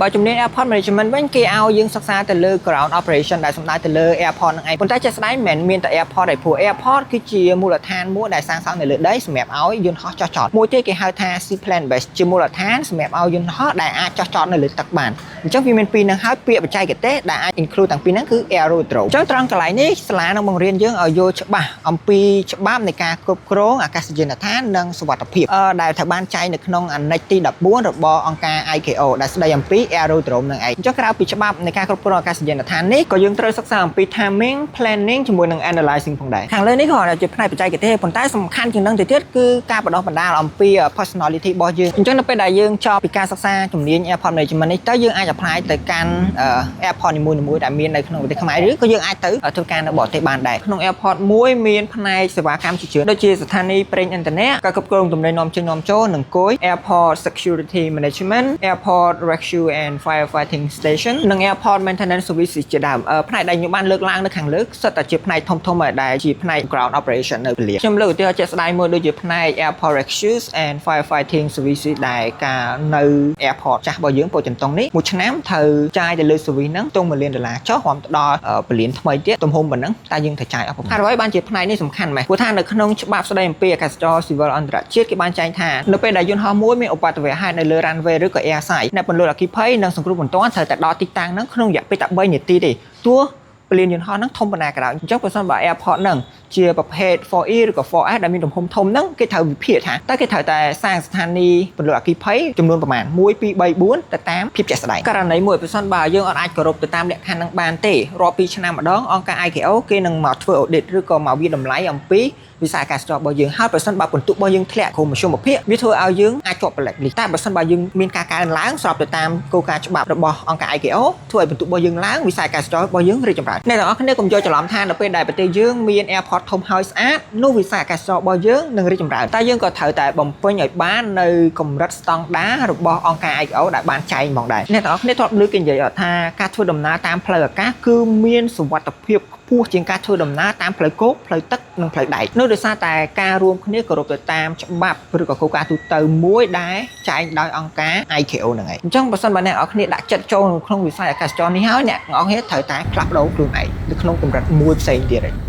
បើជំនាញ airport management វិញគេឲ្យយើងសិក្សាទៅលើ ground operation ដែលសំដៅទៅលើ airport ហ្នឹងឯងប៉ុន្តែជាក់ស្ដែងមិនមែនមានតែ airport ទេព្រោះ airport គឺជាមូលដ្ឋានមួយដែលសាងសង់នៅលើដីសម្រាប់ឲ្យយន្តហោះចុះចតមួយទៀតគេហៅថា seaplane base ជាមូលដ្ឋានសម្រាប់ឲ្យយន្តហោះដែលអាចចុះចតនៅលើទឹកបានអញ្ចឹងវាមានពីរហ្នឹងហើយពាក្យបច្ចេកទេសដែលអាច include ទាំងពីរហ្នឹងគឺ aerodrome អញ្ចឹងត្រង់កន្លែងនេះសាលានឹងបង្រៀនយើងឲ្យយល់ច្បាស់អំពីច្បាប់នៃការគ្រប់គ្រងអាកាសយានដ្ឋាននិងសុវត្ថិភាពដែលត្រូវបានចែងនៅក្នុងអាណិចទី14របស់អង្គការ ICAO ដែលស្ដីអំពី aerodrome នឹងឯងអញ្ចឹងក្រៅពីច្បាប់នៃការគ្រប់គ្រងអាកាសយានដ្ឋាននេះក៏យើងត្រូវសិក្សាអំពី timing planning ជាមួយនឹង analyzing ផងដែរខាងលើនេះក៏ជាផ្នែកបច្ចេកទេសប៉ុន្តែសំខាន់ជាងនឹងទៅទៀតគឺការបណ្ដុះបណ្ដាលអំពី personality របស់យើងអញ្ចឹងនៅពេលដែលយើងចប់ពីការសិក្សាជំនាញ airport management នេះទៅយើងអាច apply ទៅកាន់ airport នីមួយៗដែលមាននៅក្នុងប្រទេសខ្មែរឬក៏យើងអាចទៅធ្វើការនៅបរទេសបានដែរក្នុង airport មួយមានផ្នែកសេវាកម្មជាច្រើនដូចជាស្ថានីយ៍ប្រេងឥន្ធនៈការគ្រប់គ្រងទំនិញនាំចេញនាំចូលនិងគយ airport security management airport rescue and firefighting station និង airport maintenance services ជាដើមផ្នែកដែលខ្ញុំបានលើកឡើងនៅខាងលើសិតតែជាផ្នែកធំៗដែលជាផ្នែក ground operation នៅពលាខ្ញុំលើកឧទាហរណ៍ជាក់ស្ដែងមួយដូចជាផ្នែក airport rescue and firefighting services ដែលការនៅ airport ចាស់របស់យើងពោធិ៍ចិនតុងនេះមួយឆ្នាំត្រូវចាយទៅលើ service ហ្នឹងទុំ$1 លានចុះរំទៅដល់ពលានថ្មីទៀតទំហំប៉ុណ្ណឹងតែយើងត្រូវចាយអស់ប្រមាណហើយបានជាផ្នែកនេះសំខាន់មែនព្រោះថានៅក្នុងច្បាប់ស្ដីអំពីអាកាសចរណ៍ស៊ីវិលអន្តរជាតិគេបានចែងថានៅពេលដែលយន្តហោះមួយមានឧបទ្ទវហេតុនៅលើ runway ឬក៏ airside អ្នកពន្លត់អគ្គិភ័យនិងសង្គ្រោះបន្ទាន់ត្រូវតែដល់ទីតាំងហ្នឹងក្នុងរយៈពេលតែ3នាទីទេទោះពលានយន្តហោះហ្នឹងធំប៉ុណ្ណាក៏ដោយអញ្ចឹងបើសិនបើ airport ហ្នឹងជាប្រភេទ 4E ឬក៏ 4S ដែលមានទំហំធំហ្នឹងគេត្រូវវិភាគថាតើគេត្រូវតែសាងស្ថានីយ៍ពន្លត់អគ្គិភ័យចំនួនប្រមាណ1 2 3 4ទៅតាមភាពជាក់ស្ដែងករណីមួយបើសិនបើយើងអាចគោរពទៅតាមលក្ខខណ្ឌហ្នឹងបានទេរាប់ពីឆ្នាំម្ដងអង្គការ ICAO គេនឹងមកធ្វើ audit ឬក៏មកវាតម្លៃអំពីវិស័យអាកាសចរណ៍របស់យើងហើយបើសិនបើពិន្ទុរបស់យើងធ្លាក់ក្រោមមធ្យមភាគវាធ្វើឲ្យយើងអាចជាប់ blacklist តែបើសិនបើយើងមានការកើនឡើងស្របទៅតាមគោលការណ៍ច្បាប់របស់អង្គការ ICAO ធ្វើឲ្យពិន្ទុរបស់យើងឡើងវិស័យអាកាសចរណ៍របស់យើងរីកចម្រើនអ្នកទាំងអស់គ្នាកុំយកច្រឡំថានៅពេលដែលប្រទេសយើងមាន airport ធំហើយស្អាតនោះវិស័យអាកាសចរណ៍របស់យើងនឹងរីកចម្រើនតែយើងក៏ត្រូវតែបំពេញឲ្យបាននៅកម្រិតស្តង់ដាររបស់អង្គការ ICAO ដែលបានចែងហ្មងដែរអ្នកទាំងអស់គ្នាធ្លាប់ឮគេនិយាយថាការធ្វើដំណើរតាមផ្លូវអាកាសគឺមានសុវត្ថិភាពខ្ពស់ជាងការធ្វើដំណើរតាមផ្លូវគោកផ្លូវទឹកនិងផ្លូវដែកនោះដោយសារតែការរួមគ្នាគោរពទៅតាមច្បាប់ឬក៏គោលការណ៍ទូទៅមួយដែលចែងដោយអង្គការ ICAO ហ្នឹងឯងអញ្ចឹងបើសិនបើអ្នកនរគ្នាដាក់ចិត្តចូលក្នុងវិស័យអាកាសចរណ៍នេះហើយអ្នកនរគ្នាត្រូវតែផ្លាស់ប្ដូរខ្លួនឯងនៅក្នុងកម្រិតមួយផ្សេងទៀតឯង